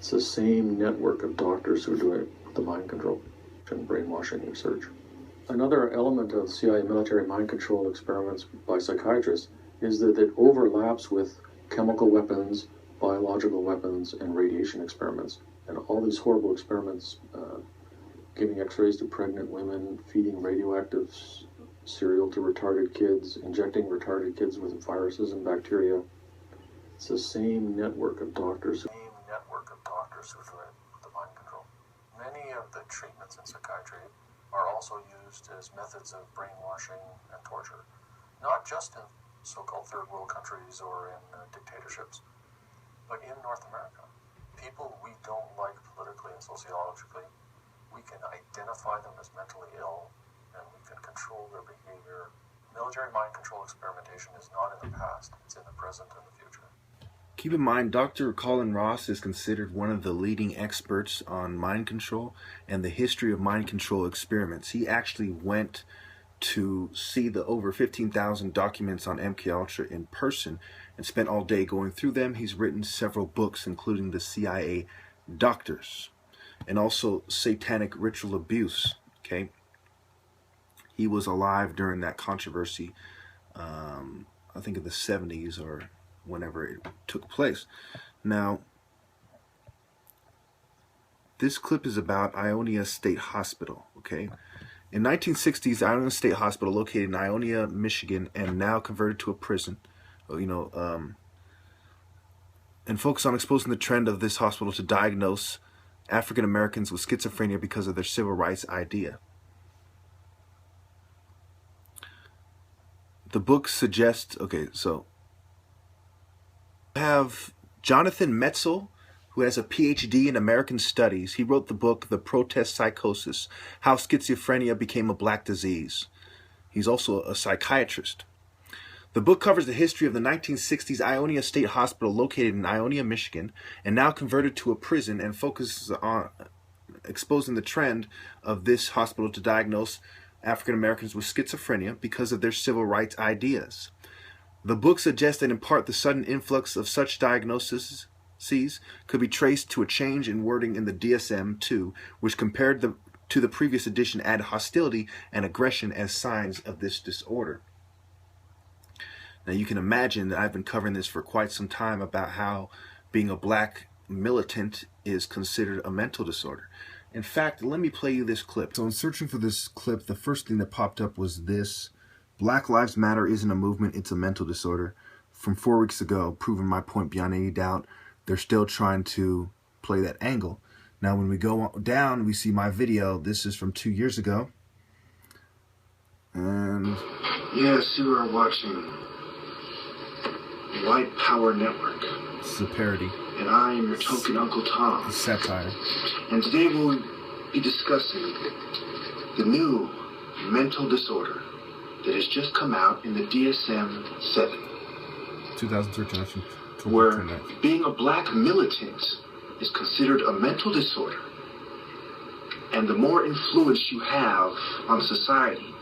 It's the same network of doctors who are doing the mind control and brainwashing research. Another element of CIA military mind control experiments by psychiatrists is that it overlaps with chemical weapons, biological weapons, and radiation experiments. And all these horrible experiments, giving x-rays to pregnant women, feeding radioactive cereal to retarded kids, injecting retarded kids with viruses and bacteria. It's the same network of doctors who do the mind control. Many of the treatments in psychiatry are also used as methods of brainwashing and torture, not just in so-called third world countries or in dictatorships, but in North America. People we don't like politically and sociologically, we can identify them as mentally ill and we can control their behavior. Military mind control experimentation is not in the past, it's in the present and the future. Keep in mind, Dr. Colin Ross is considered one of the leading experts on mind control and the history of mind control experiments. He actually went to see the over 15,000 documents on MKUltra in person and spent all day going through them. He's written several books, including The CIA Doctors and also Satanic Ritual Abuse. Okay, he was alive during that controversy, I think in the 70s or whenever it took place. Now, this clip is about Ionia State Hospital, okay? In 1960s, Ionia State Hospital, located in Ionia, Michigan, and now converted to a prison, and focus on exposing the trend of this hospital to diagnose African Americans with schizophrenia because of their civil rights idea. The book suggests, okay, so have Jonathan Metzl, who has a PhD in American Studies. He wrote the book, The Protest Psychosis, How Schizophrenia Became a Black Disease. He's also a psychiatrist. The book covers the history of the 1960s Ionia State Hospital located in Ionia, Michigan, and now converted to a prison, and focuses on exposing the trend of this hospital to diagnose African Americans with schizophrenia because of their civil rights ideas. The book suggests that in part the sudden influx of such diagnoses could be traced to a change in wording in the DSM-2, which compared to the previous edition added hostility and aggression as signs of this disorder. Now you can imagine that I've been covering this for quite some time about how being a black militant is considered a mental disorder. In fact, let me play you this clip. So in searching for this clip, the first thing that popped up was this: Black Lives Matter isn't a movement, it's a mental disorder. From 4 weeks ago, proving my point beyond any doubt. They're still trying to play that angle. Now when we go down, we see my video. This is from 2 years ago. And yes, you are watching White Power Network. This is a parody. And I am your token Uncle Tom. It's satire. And today we'll be discussing the new mental disorder that has just come out in the DSM-7. 2013. Where being a black militant is considered a mental disorder. And the more influence you have on society,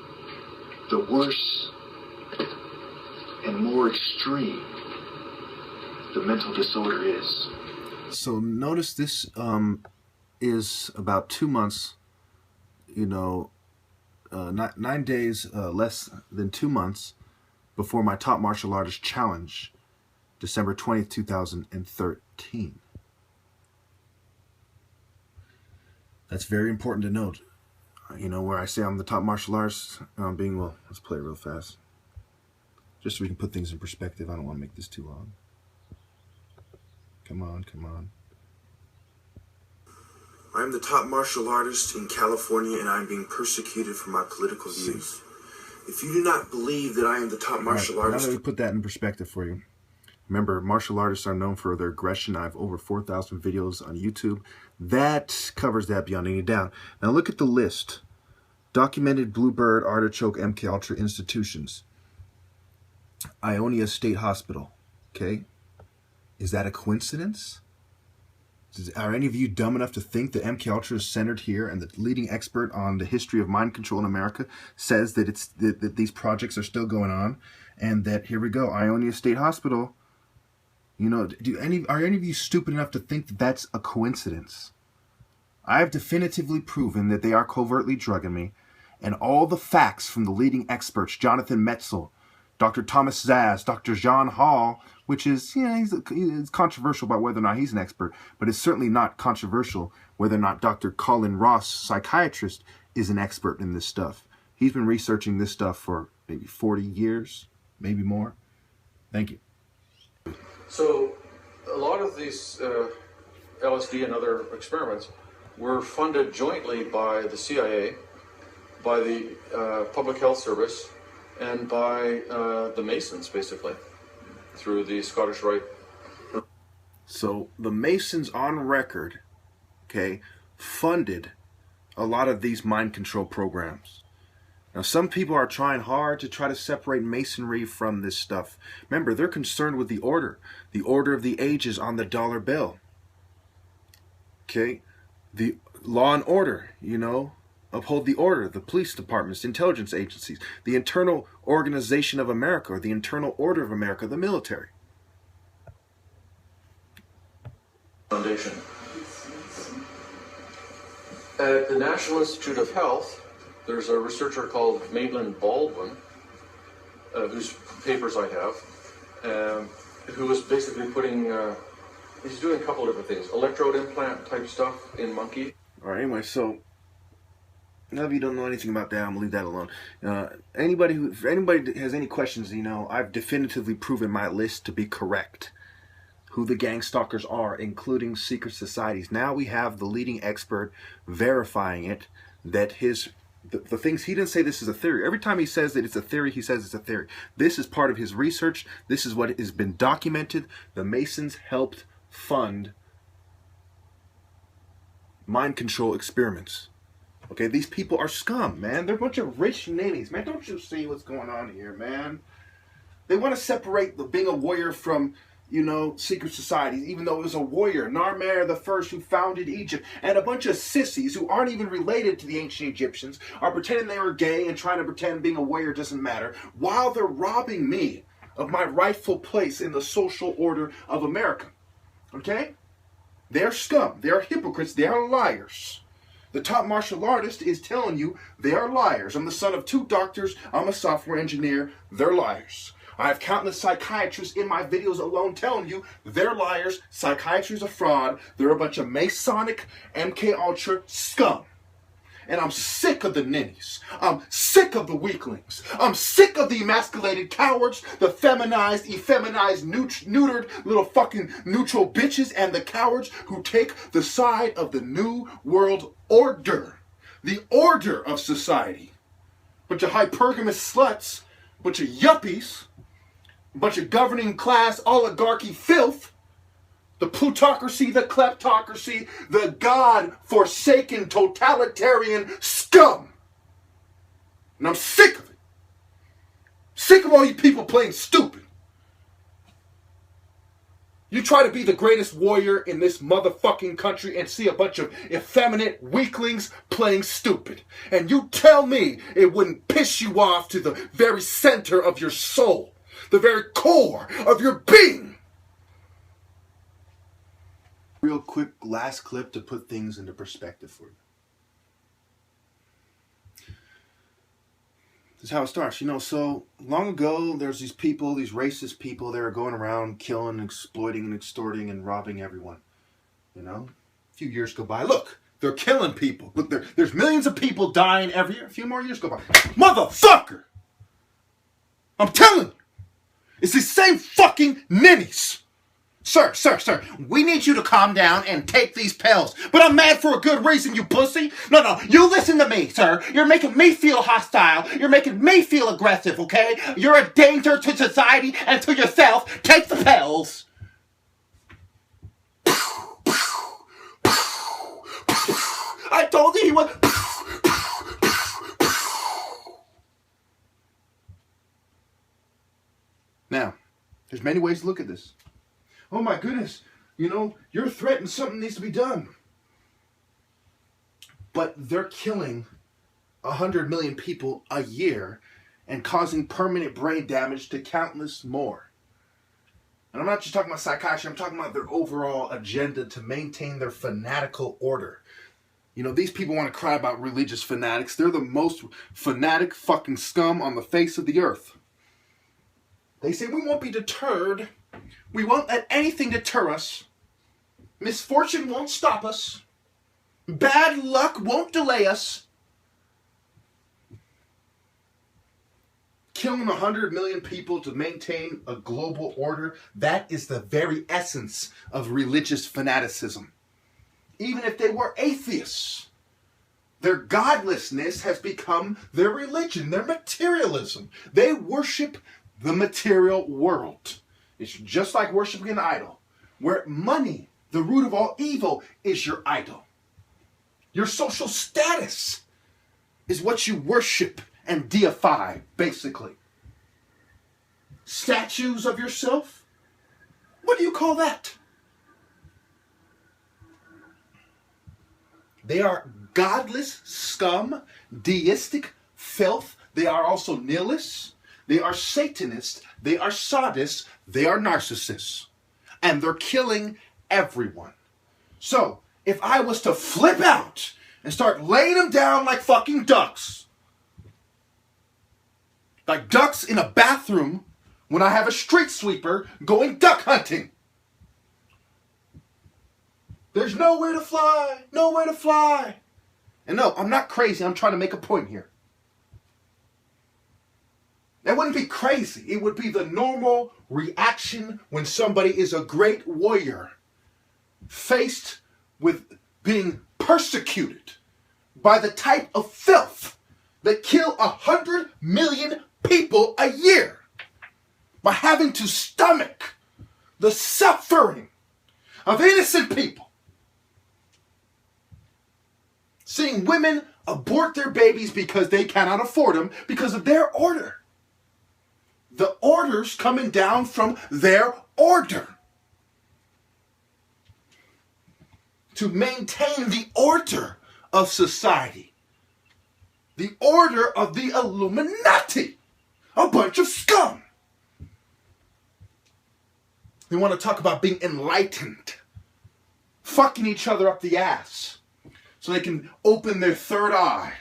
the worse and more extreme the mental disorder is. So notice this is about 2 months, 9 days, less than 2 months before my top martial artist challenge, December 20th, 2013. That's very important to note. Where I say I'm the top martial artist, let's play it real fast. Just so we can put things in perspective. I don't want to make this too long. Come on. I am the top martial artist in California, and I am being persecuted for my political views. If you do not believe that I am the top martial artist... Now that we put that in perspective for you. Remember, martial artists are known for their aggression. I have over 4,000 videos on YouTube. That covers that beyond any doubt. Now look at the list. Documented Bluebird, Artichoke, MKUltra institutions. Ionia State Hospital. Okay? Is that a coincidence? Are any of you dumb enough to think that MKUltra is centered here and the leading expert on the history of mind control in America says that that these projects are still going on, and that, here we go, Ionia State Hospital, You know, are any of you stupid enough to think that that's a coincidence? I have definitively proven that they are covertly drugging me, and all the facts from the leading experts, Jonathan Metzl, Dr. Thomas Zaz, Dr. John Hall, which is, it's controversial about whether or not he's an expert, but it's certainly not controversial whether or not Dr. Colin Ross, psychiatrist, is an expert in this stuff. He's been researching this stuff for maybe 40 years, maybe more. Thank you. So a lot of these LSD and other experiments were funded jointly by the CIA, by the Public Health Service, and by the Masons, basically, through the Scottish Rite. So the Masons on record, okay, funded a lot of these mind control programs. Now, some people are trying hard to try to separate Masonry from this stuff. Remember, they're concerned with the order of the ages on the dollar bill. Okay, the law and order, uphold the order, the police departments, intelligence agencies, the internal organization of America, or the internal order of America, the military. Foundation. At the National Institute of Health, there's a researcher called Maitland Baldwin, whose papers I have, who is basically he's doing a couple of different things, electrode implant type stuff in monkeys. All right, anyway, so now if you don't know anything about that, I'm gonna leave that alone. If anybody has any questions, I've definitively proven my list to be correct. Who the gang stalkers are, including secret societies. Now we have the leading expert verifying it, that the things, he didn't say this is a theory. Every time he says that it's a theory, he says it's a theory. This is part of his research. This is what has been documented. The Masons helped fund mind control experiments. Okay, these people are scum, man. They're a bunch of rich ninnies, man. Don't you see what's going on here, man? They want to separate the being a warrior from, secret societies, even though it was a warrior, Narmer the First, who founded Egypt, and a bunch of sissies who aren't even related to the ancient Egyptians are pretending they were gay and trying to pretend being a warrior doesn't matter, while they're robbing me of my rightful place in the social order of America. Okay? They're scum. They're hypocrites. They are liars. The top martial artist is telling you they are liars. I'm the son of 2 doctors. I'm a software engineer. They're liars. I have countless psychiatrists in my videos alone telling you they're liars. Psychiatry is a fraud. They're a bunch of Masonic, MK Ultra scum. And I'm sick of the ninnies. I'm sick of the weaklings. I'm sick of the emasculated cowards, the feminized, effeminized, neutered little fucking neutral bitches, and the cowards who take the side of the New World Order. The order of society. Bunch of hypergamous sluts, bunch of yuppies, bunch of governing class oligarchy filth, the plutocracy, the kleptocracy, the God-forsaken totalitarian scum. And I'm sick of it. Sick of all you people playing stupid. You try to be the greatest warrior in this motherfucking country and see a bunch of effeminate weaklings playing stupid. And you tell me it wouldn't piss you off to the very center of your soul. The very core of your being. Real quick last clip to put things into perspective for you. This is how it starts. So long ago, there's these people, these racist people, they were going around killing, exploiting, and extorting, and robbing everyone. A few years go by. Look, they're killing people. Look, there's millions of people dying every year. A few more years go by. Motherfucker! I'm telling you. It's the same fucking ninnies. Sir, we need you to calm down and take these pills. But I'm mad for a good reason, you pussy. No, you listen to me, sir. You're making me feel hostile. You're making me feel aggressive, okay? You're a danger to society and to yourself. Take the pills. I told you he was... Now, there's many ways to look at this. Oh my goodness, you're threatened, something needs to be done. But they're killing 100 million people a year and causing permanent brain damage to countless more. And I'm not just talking about psychiatry, I'm talking about their overall agenda to maintain their fanatical order. You know, these people want to cry about religious fanatics. They're the most fanatic fucking scum on the face of the earth. They say we won't be deterred. We won't let anything deter us. Misfortune won't stop us. Bad luck won't delay us. Killing 100 million people to maintain a global order, that is the very essence of religious fanaticism. Even if they were atheists, their godlessness has become their religion, their materialism. They worship the material world. It's just like worshiping an idol, where money, the root of all evil, is your idol. Your social status is what you worship and deify, basically. Statues of yourself? What do you call that? They are godless scum, deistic filth. They are also nihilists. They are Satanists. They are sadists. They are narcissists. And they're killing everyone. So, if I was to flip out and start laying them down like fucking ducks, like ducks in a bathroom when I have a street sweeper going duck hunting. There's nowhere to fly, nowhere to fly. And no, I'm not crazy. I'm trying to make a point here. That wouldn't be crazy. It would be the normal reaction when somebody is a great warrior faced with being persecuted by the type of filth that kill 100 million people a year, by having to stomach the suffering of innocent people. Seeing women abort their babies because they cannot afford them because of their order. The orders coming down from their order. To maintain the order of society. The order of the Illuminati. A bunch of scum. They want to talk about being enlightened. Fucking each other up the ass. So they can open their third eye.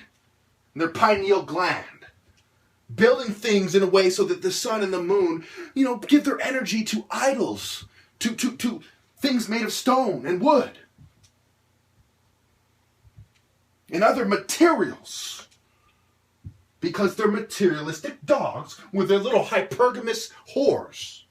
And their pineal gland. Building things in a way so that the sun and the moon, give their energy to idols. To things made of stone and wood. And other materials. Because they're materialistic dogs with their little hypergamous whores.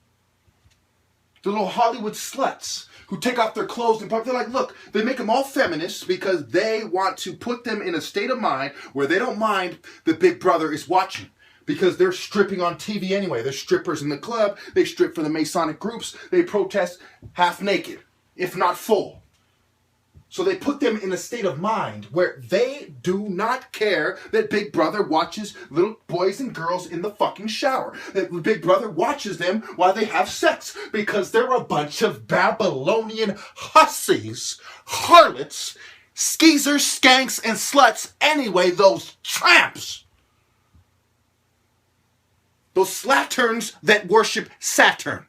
The little Hollywood sluts who take off their clothes and they're like, look, they make them all feminists because they want to put them in a state of mind where they don't mind that Big Brother is watching. Because they're stripping on TV anyway. They're strippers in the club. They strip for the Masonic groups. They protest half naked, if not full. So they put them in a state of mind where they do not care that Big Brother watches little boys and girls in the fucking shower. That Big Brother watches them while they have sex because they're a bunch of Babylonian hussies, harlots, skeezers, skanks, and sluts anyway, those tramps. Those slatterns that worship Saturn.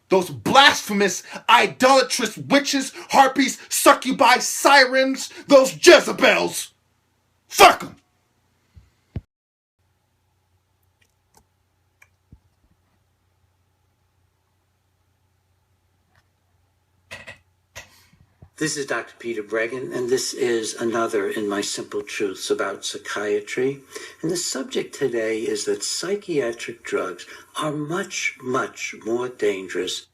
Those blasphemous, idolatrous witches, harpies, succubi, sirens, those Jezebels. Fuck them! This is Dr. Peter Bregan, and this is another in my Simple Truths about psychiatry. And the subject today is that psychiatric drugs are much, much more dangerous.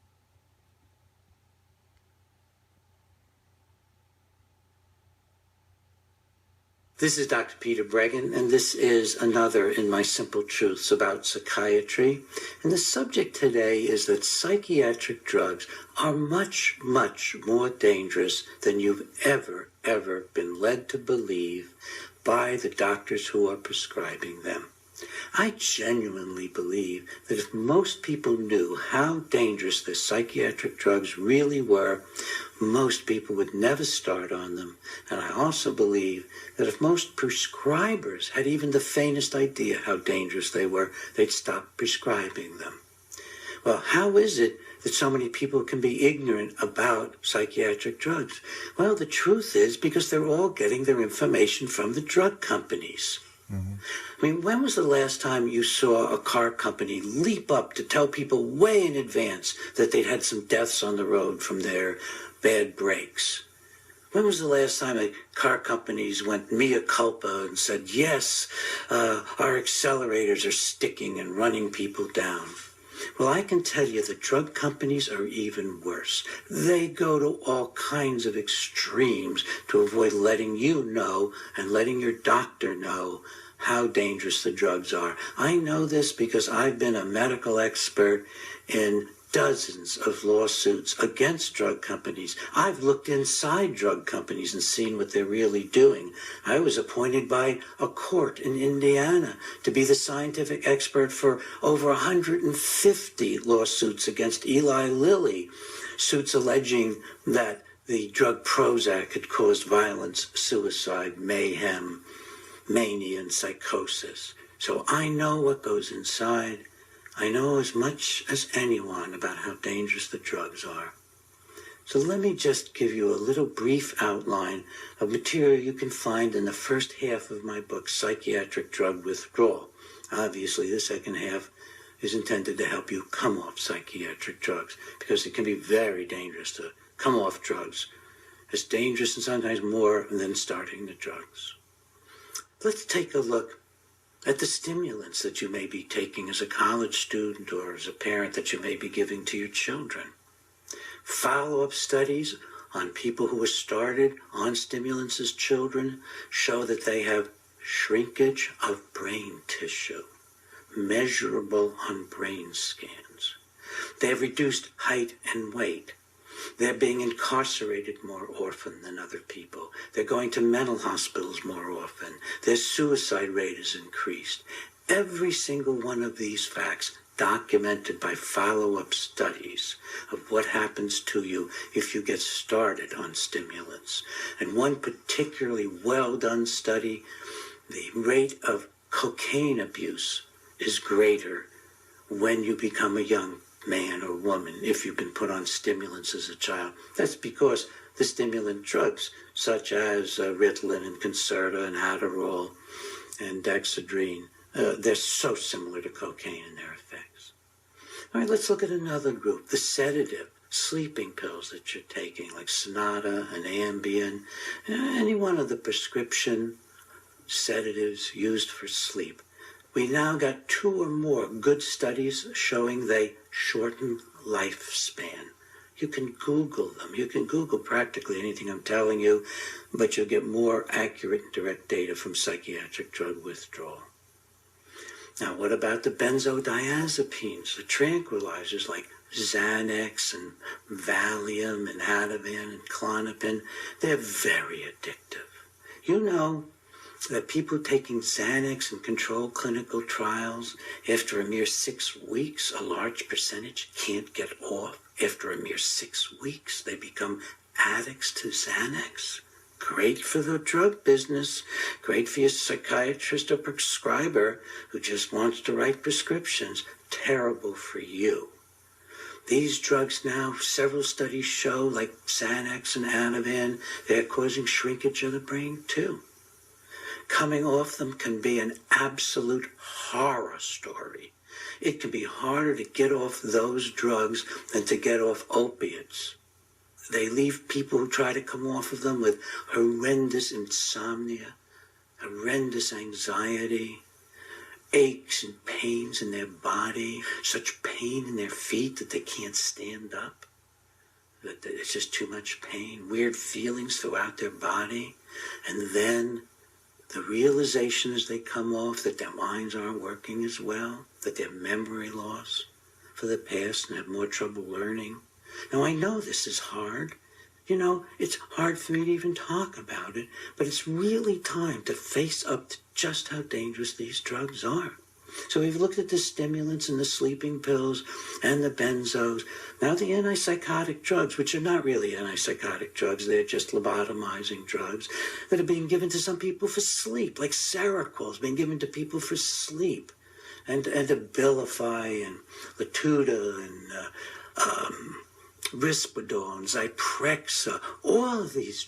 This is Dr. Peter Bregan, and this is another in my Simple Truths about psychiatry. And the subject today is that psychiatric drugs are much, much more dangerous than you've ever been led to believe by the doctors who are prescribing them. I genuinely believe that if most people knew how dangerous the psychiatric drugs really were, most people would never start on them. And I also believe that if most prescribers had even the faintest idea how dangerous they were, they'd stop prescribing them. Well, how is it that so many people can be ignorant about psychiatric drugs? Well, the truth is because they're all getting their information from the drug companies. Mm-hmm. I mean, when was the last time you saw a car company leap up to tell people way in advance that they'd had some deaths on the road from their bad brakes? When was the last time car companies went mea culpa and said, yes, our accelerators are sticking and running people down? Well, I can tell you the drug companies are even worse. They go to all kinds of extremes to avoid letting you know and letting your doctor know how dangerous the drugs are. I know this because I've been a medical expert in dozens of lawsuits against drug companies. I've looked inside drug companies and seen what they're really doing. I was appointed by a court in Indiana to be the scientific expert for over 150 lawsuits against Eli Lilly, suits alleging that the drug Prozac had caused violence, suicide, mayhem, mania, and psychosis. So I know what goes inside. I know as much as anyone about how dangerous the drugs are. So let me just give you a little brief outline of material you can find in the first half of my book, Psychiatric Drug Withdrawal. Obviously, the second half is intended to help you come off psychiatric drugs, because it can be very dangerous to come off drugs. It's dangerous and sometimes more than starting the drugs. Let's take a look at the stimulants that you may be taking as a college student or as a parent that you may be giving to your children. Follow-up studies on people who were started on stimulants as children show that they have shrinkage of brain tissue, measurable on brain scans. They have reduced height and weight. They're being incarcerated more often than other people. They're going to mental hospitals more often. Their suicide rate is increased. Every single one of these facts documented by follow-up studies of what happens to you if you get started on stimulants. And one particularly well-done study, the rate of cocaine abuse is greater when you become a young man or woman if you've been put on stimulants as a child. That's because the stimulant drugs, such as Ritalin and Concerta and Adderall and Dexedrine, they're so similar to cocaine in their effects. All right, let's look at another group, the sedative, sleeping pills that you're taking, like Sonata and Ambien, any one of the prescription sedatives used for sleep. We now got 2 or more good studies showing they shorten lifespan. You can Google them. You can Google practically anything I'm telling you, but you'll get more accurate and direct data from psychiatric drug withdrawal. Now, what about the benzodiazepines, the tranquilizers like Xanax and Valium and Ativan and Klonopin? They're very addictive. You know that people taking Xanax in controlled clinical trials, after a mere 6 weeks, a large percentage can't get off. After a mere 6 weeks, they become addicts to Xanax. Great for the drug business, great for your psychiatrist or prescriber who just wants to write prescriptions. Terrible for you. These drugs now, several studies show, like Xanax and Ativan, they're causing shrinkage of the brain too. Coming off them can be an absolute horror story. It can be harder to get off those drugs than to get off opiates. They leave people who try to come off of them with horrendous insomnia, horrendous anxiety, aches and pains in their body, such pain in their feet that they can't stand up, that it's just too much pain, weird feelings throughout their body, and then the realization as they come off that their minds aren't working as well, that they have memory loss for the past and have more trouble learning. Now, I know this is hard. You know, it's hard for me to even talk about it, but it's really time to face up to just how dangerous these drugs are. So we've looked at the stimulants and the sleeping pills and the benzos. Now the antipsychotic drugs, which are not really antipsychotic drugs, they're just lobotomizing drugs that are being given to some people for sleep, like Seroquel is being given to people for sleep. And Abilify and Latuda and Risperidone, Zyprexa, all of these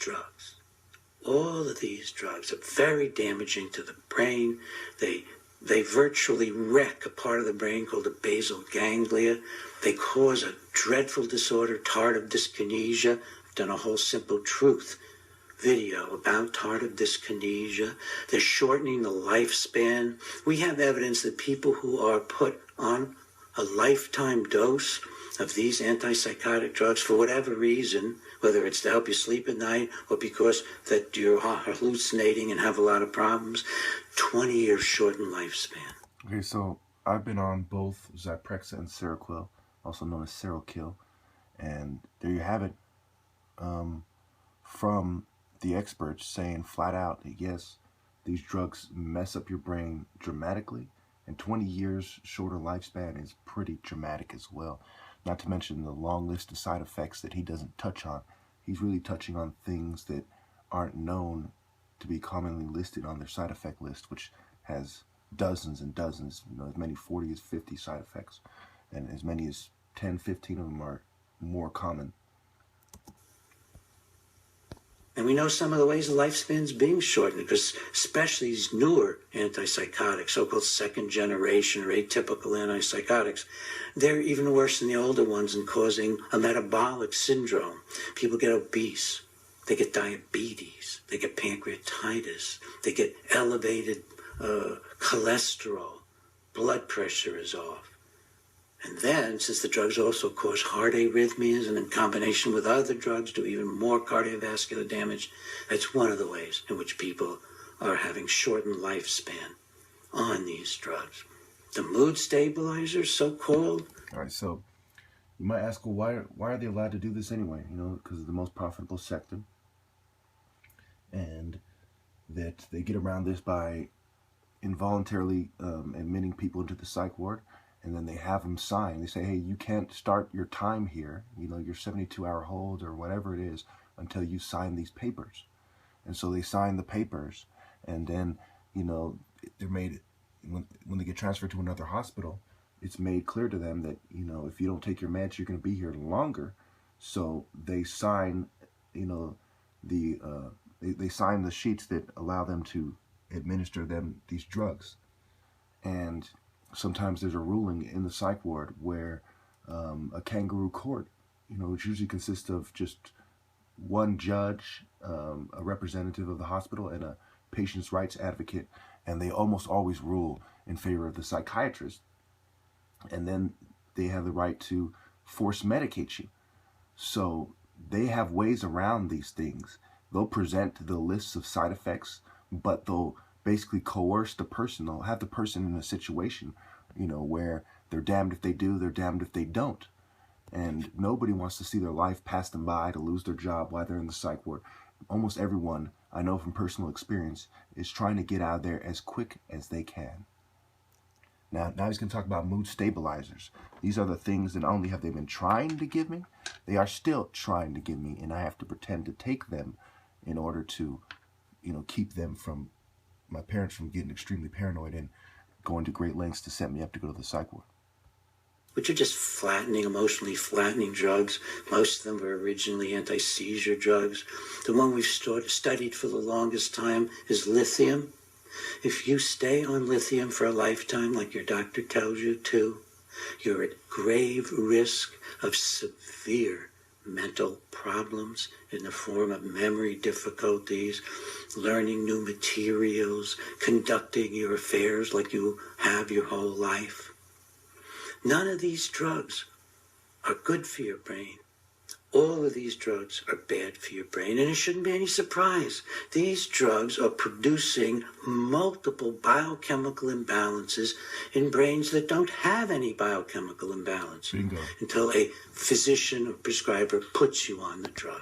drugs are very damaging to the brain. They virtually wreck a part of the brain called the basal ganglia. They cause a dreadful disorder, tardive dyskinesia. I've done a whole Simple Truth video about tardive dyskinesia. They're shortening the lifespan. We have evidence that people who are put on a lifetime dose of these antipsychotic drugs for whatever reason, whether it's to help you sleep at night or because that you're hallucinating and have a lot of problems, 20 years shortened lifespan. Okay, so I've been on both Zyprexa and Seroquel, also known as Seroquel, and there you have it, from the experts saying flat out that yes, these drugs mess up your brain dramatically, and 20 years shorter lifespan is pretty dramatic as well. Not to mention the long list of side effects that he doesn't touch on. He's really touching on things that aren't known to be commonly listed on their side effect list, which has dozens and dozens, as many 40 as 50 side effects, and as many as 10, 15 of them are more common. And we know some of the ways the lifespan's being shortened, because especially these newer antipsychotics, so-called second generation or atypical antipsychotics, they're even worse than the older ones in causing a metabolic syndrome. People get obese, they get diabetes, they get pancreatitis, they get elevated cholesterol, blood pressure is off. And then, since the drugs also cause heart arrhythmias and in combination with other drugs do even more cardiovascular damage, that's one of the ways in which people are having shortened lifespan on these drugs. The mood stabilizers, so-called. All right, so you might ask, well, why are they allowed to do this anyway? Because it's the most profitable sector. And that they get around this by involuntarily admitting people into the psych ward. And then they have them sign. They say, hey, you can't start your time here, your 72-hour hold or whatever it is, until you sign these papers. And so they sign the papers, and then, they're made, when they get transferred to another hospital, it's made clear to them that, if you don't take your meds, you're going to be here longer. So they sign, they sign the sheets that allow them to administer them these drugs. And sometimes there's a ruling in the psych ward where a kangaroo court, which usually consists of just one judge, a representative of the hospital, and a patient's rights advocate, and they almost always rule in favor of the psychiatrist. And then they have the right to force medicate you. So they have ways around these things. They'll present the lists of side effects, but they'll basically coerce the person. They'll have the person in a situation, where they're damned if they do, they're damned if they don't. And nobody wants to see their life pass them by, to lose their job while they're in the psych ward. Almost everyone, I know from personal experience, is trying to get out of there as quick as they can. Now he's going to talk about mood stabilizers. These are the things that not only have they been trying to give me, they are still trying to give me, and I have to pretend to take them in order to, keep them from, my parents from getting extremely paranoid and going to great lengths to set me up to go to the psych ward. Which are just emotionally flattening drugs. Most of them were originally anti-seizure drugs. The one we've studied for the longest time is lithium. If you stay on lithium for a lifetime, like your doctor tells you to, you're at grave risk of severe mental problems in the form of memory difficulties, learning new materials, conducting your affairs like you have your whole life. None of these drugs are good for your brain. All of these drugs are bad for your brain, and it shouldn't be any surprise. These drugs are producing multiple biochemical imbalances in brains that don't have any biochemical imbalance. Bingo. Until a physician or prescriber puts you on the drug.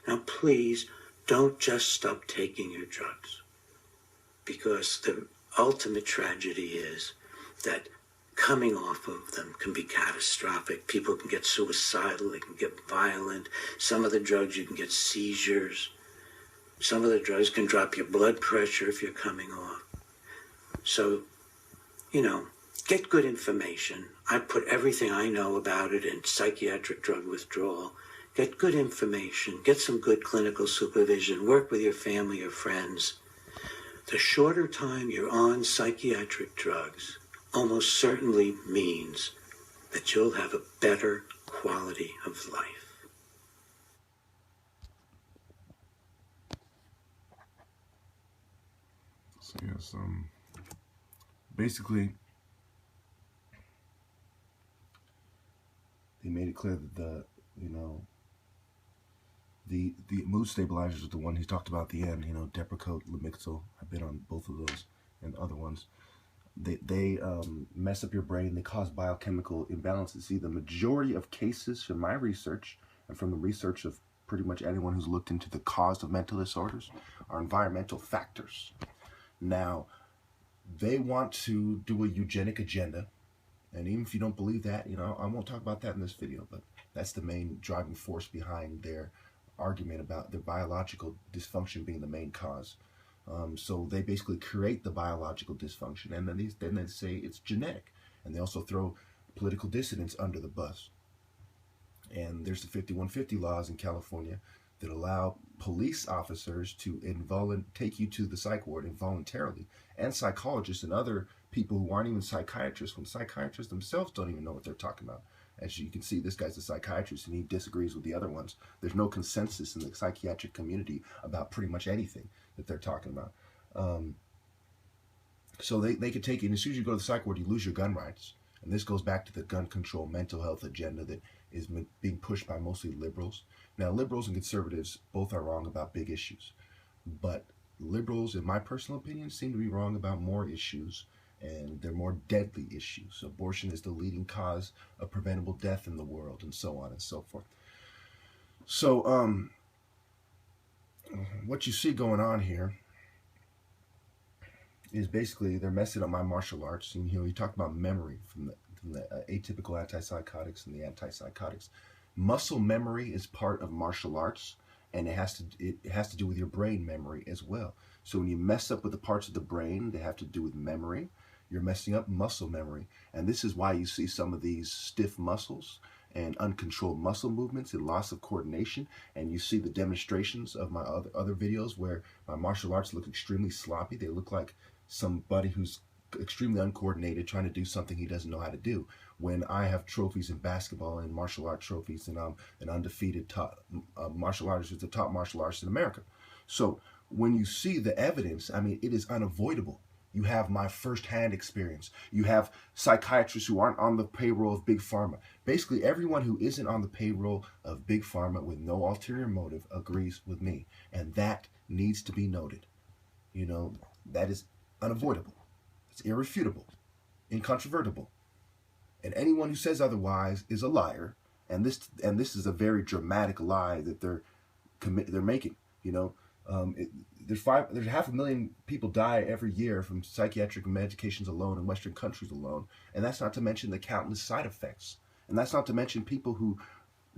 Now, please don't just stop taking your drugs, because the ultimate tragedy is that coming off of them can be catastrophic. People can get suicidal, they can get violent. Some of the drugs, you can get seizures. Some of the drugs can drop your blood pressure if you're coming off. So, get good information. I put everything I know about it in psychiatric drug withdrawal. Get good information, get some good clinical supervision, work with your family or friends. The shorter time you're on psychiatric drugs almost certainly means that you'll have a better quality of life. So yes, basically, they made it clear that the mood stabilizers are the one he talked about at the end. Depakote, Lamictal. I've been on both of those and other ones. They mess up your brain. They cause biochemical imbalances. See, the majority of cases from my research and from the research of pretty much anyone who's looked into the cause of mental disorders are environmental factors. Now, they want to do a eugenic agenda, and even if you don't believe that, I won't talk about that in this video, but that's the main driving force behind their argument about their biological dysfunction being the main cause. So they basically create the biological dysfunction, and then they say it's genetic, and they also throw political dissidents under the bus. And there's the 5150 laws in California that allow police officers to take you to the psych ward involuntarily, and psychologists and other people who aren't even psychiatrists, when psychiatrists themselves don't even know what they're talking about. As you can see, this guy's a psychiatrist and he disagrees with the other ones. There's no consensus in the psychiatric community about pretty much anything that they're talking about. So they could take you, and as soon as you go to the psych ward, you lose your gun rights. And this goes back to the gun control mental health agenda that is being pushed by mostly liberals. Now, liberals and conservatives both are wrong about big issues. But liberals, in my personal opinion, seem to be wrong about more issues, and they're more deadly issues. Abortion is the leading cause of preventable death in the world, and so on and so forth. So, what you see going on here is basically they're messing up my martial arts. And, you talk about memory from the atypical antipsychotics and the antipsychotics. Muscle memory is part of martial arts, and it has to do with your brain memory as well. So when you mess up with the parts of the brain that have to do with memory, you're messing up muscle memory. And this is why you see some of these stiff muscles and uncontrolled muscle movements and loss of coordination. And you see the demonstrations of my other videos where my martial arts look extremely sloppy. They look like somebody who's extremely uncoordinated trying to do something he doesn't know how to do. When I have trophies in basketball and martial art trophies, and I'm an undefeated top martial artist who's the top martial artist in America. So when you see the evidence, I mean, it is unavoidable. You have my firsthand experience. You have psychiatrists who aren't on the payroll of Big Pharma. Basically, everyone who isn't on the payroll of Big Pharma with no ulterior motive agrees with me. And that needs to be noted. That is unavoidable. It's irrefutable, incontrovertible. And anyone who says otherwise is a liar. And this is a very dramatic lie that they're making. There's 500,000 people die every year from psychiatric medications alone in Western countries alone, and that's not to mention the countless side effects, and that's not to mention people who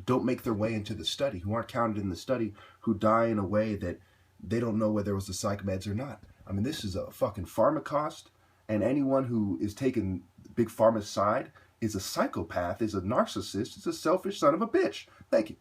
don't make their way into the study, who aren't counted in the study, who die in a way that they don't know whether it was the psych meds or not. I mean, this is a fucking pharma cost, and anyone who is taking Big Pharma's side is a psychopath, is a narcissist, is a selfish son of a bitch. Thank you.